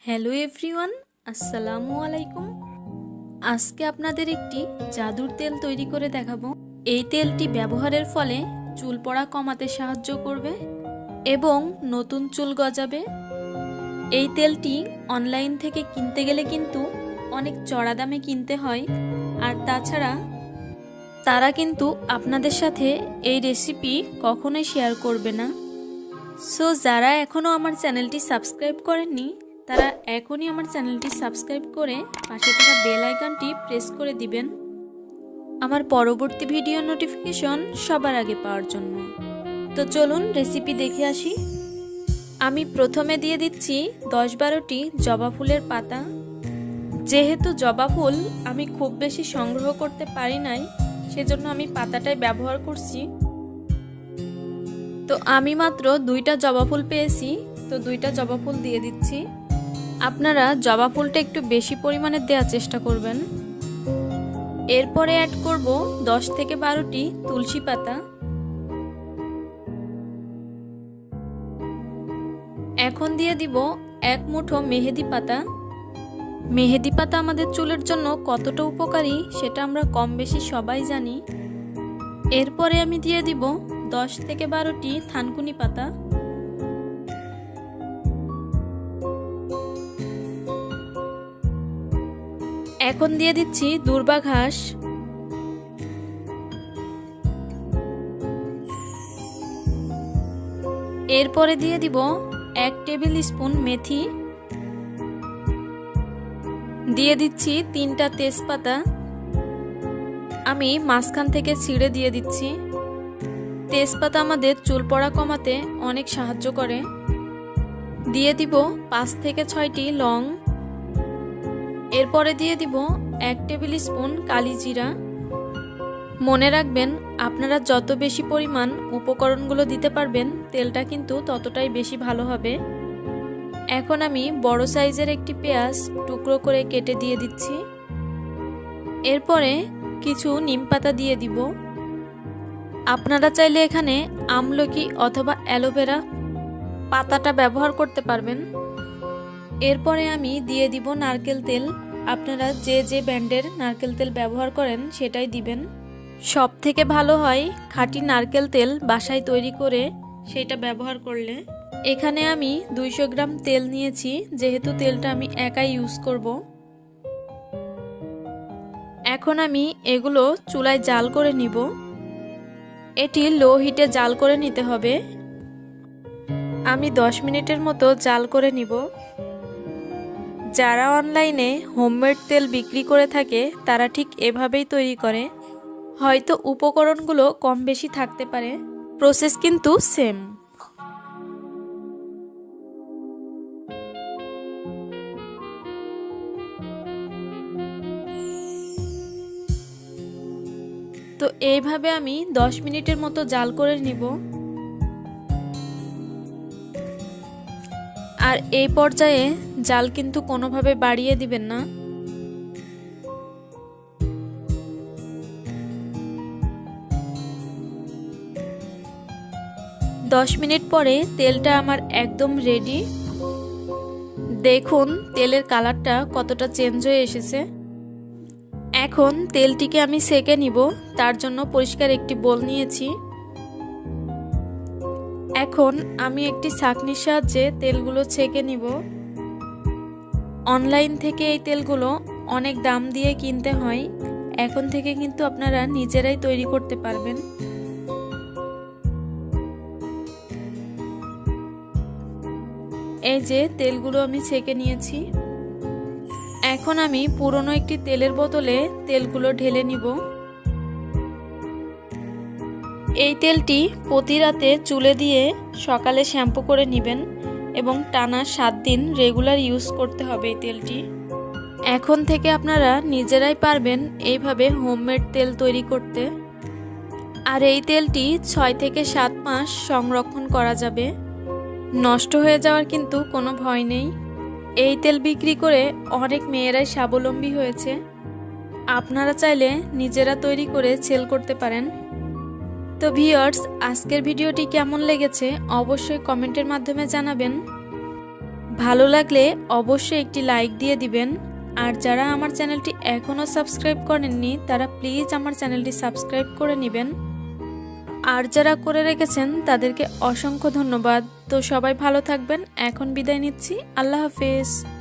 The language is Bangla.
হ্যালো এভরিওয়ান, আসসালামু আলাইকুম। আজকে আপনাদের একটি জাদুর তেল তৈরি করে দেখাবো। এই তেলটি ব্যবহারের ফলে চুল পড়া কমাতে সাহায্য করবে এবং নতুন চুল গজাবে। এই তেলটি অনলাইন থেকে কিনতে গেলে কিন্তু অনেক চড়া দামে কিনতে হয়, আর তাছাড়া তারা কিন্তু আপনাদের সাথে এই রেসিপি কখনোই শেয়ার করবে না। সো যারা এখনও আমার চ্যানেলটি সাবস্ক্রাইব করেননি তারা এখনই আমার চ্যানেলটি সাবস্ক্রাইব করে পাশে থাকা বেল আইকনটি প্রেস করে দিবেন আমার পরবর্তী ভিডিও নোটিফিকেশন সবার আগে পাওয়ার জন্য। তো চলুন রেসিপি দেখে আসি। আমি প্রথমে দিয়ে দিচ্ছি 10-12টি জবা ফুলের পাতা। যেহেতু জবা ফুল আমি খুব বেশি সংগ্রহ করতে পারি নাই, সেজন্য আমি পাতাটাই ব্যবহার করছি। তো আমি মাত্র 2টা জবা ফুল পেয়েছি, তো 2টা জবা ফুল দিয়ে দিচ্ছি। আপনারা জবা ফুলটা একটু বেশি পরিমাণে দেওয়ার চেষ্টা করবেন। এরপরে অ্যাড করব 10 থেকে 12টি তুলসী পাতা। এখন দিয়ে দিব 1 মুঠো মেহেদি পাতা। মেহেদি পাতা আমাদের চুলের জন্য কতটা উপকারী সেটা আমরা কম বেশি সবাই জানি। এরপরে আমি দিয়ে দিব 10 থেকে 12টি থানকুনি পাতা। এখন দিয়ে দিচ্ছি দূর্বা ঘাস। এরপরে দিয়ে দিব 1 টেবিল স্পুন মেথি। দিয়ে দিচ্ছি 3টা তেজপাতা, আমি মাঝখান থেকে ছিঁড়ে দিয়ে দিচ্ছি। তেজপাতা আমাদের চুল পড়া কমাতে অনেক সাহায্য করে। দিয়ে দিব 5 থেকে 6টি লং। এরপরে দিয়ে দিব 1 টেবিল স্পুন কালি জিরা। মনে রাখবেন, আপনারা যত বেশি পরিমাণ উপকরণগুলো দিতে পারবেন তেলটা কিন্তু ততটাই বেশি ভালো হবে। এখন আমি বড় সাইজের একটি পেঁয়াজ টুকরো করে কেটে দিয়ে দিচ্ছি। এরপরে কিছু নিম পাতা দিয়ে দিব। আপনারা চাইলে এখানে আমলকি অথবা অ্যালোভেরা পাতাটা ব্যবহার করতে পারবেন। এরপরে আমি দিয়ে দিব নারকেল তেল। আপনারা যে যে ব্র্যান্ডের নারকেল তেল ব্যবহার করেন সেটাই দিবেন। সব থেকে ভালো হয় খাঁটি নারকেল তেল বাসায় তৈরি করে সেটা ব্যবহার করলে। এখানে আমি 200 গ্রাম তেল নিয়েছি, যেহেতু তেলটা আমি একাই ইউজ করব। এখন আমি এগুলো চুলায় জাল করে নিব। এটি লো হিটে জাল করে নিতে হবে। আমি 10 মিনিটের মতো জাল করে নিব। যারা অনলাইনে হোমমেড তেল বিক্রি করে থাকে তারা ঠিক এভাবেই তৈরি করে। হয়তো উপকরণগুলো কম বেশি থাকতে পারে, প্রসেস কিন্তু সেম। তো এইভাবে আমি 10 মিনিটের মতো জাল করে নিব। আর এই পর্যায়ে জাল কিন্তু কোনোভাবে বাড়িয়ে দিবেন না। দশ মিনিট পরে তেলটা আমার একদম রেডি। দেখুন তেলের কালারটা কতটা চেঞ্জ হয়ে এসেছে। এখন তেলটিকে আমি সেকে নিব, তার জন্য পরিষ্কার একটি বোল নিয়েছি। এখন আমি একটি ছাঁকনির সাহায্যে তেলগুলো ছেঁকে নিব। অনলাইন থেকে এই তেলগুলো অনেক দাম দিয়ে কিনতে হয়, এখন থেকে কিন্তু আপনারা নিজেরাই তৈরি করতে পারবেন। এই যে তেলগুলো আমি ছেঁকে নিয়েছি। এখন আমি পুরনো একটি তেলের বোতলে তেলগুলো ঢেলে নিব। এই তেলটি প্রতি রাতে চুলে দিয়ে সকালে শ্যাম্পু করে নেবেন এবং টানা 7 দিন রেগুলার ইউজ করতে হবে এই তেলটি। এখন থেকে আপনারা নিজেরাই পারবেন এইভাবে হোমমেড তেল তৈরি করতে। আর এই তেলটি 6 থেকে 7 মাস সংরক্ষণ করা যাবে, নষ্ট হয়ে যাওয়ার কিন্তু কোনো ভয় নেই। এই তেল বিক্রি করে অনেক মেয়েরাই স্বাবলম্বী হয়েছে। আপনারা চাইলে নিজেরা তৈরি করে সেল করতে পারেন। তো ভিউয়ার্স, আজকের ভিডিওটি কেমন লেগেছে অবশ্যই কমেন্টের মাধ্যমে জানাবেন। ভালো লাগলে অবশ্যই একটি লাইক দিয়ে দিবেন। আর যারা আমার চ্যানেলটি এখনও সাবস্ক্রাইব করেননি তারা প্লিজ আমার চ্যানেলটি সাবস্ক্রাইব করে নেবেন। আর যারা করে রেখেছেন তাদেরকে অসংখ্য ধন্যবাদ। তো সবাই ভালো থাকবেন, এখন বিদায় নিচ্ছি। আল্লাহ হাফেজ।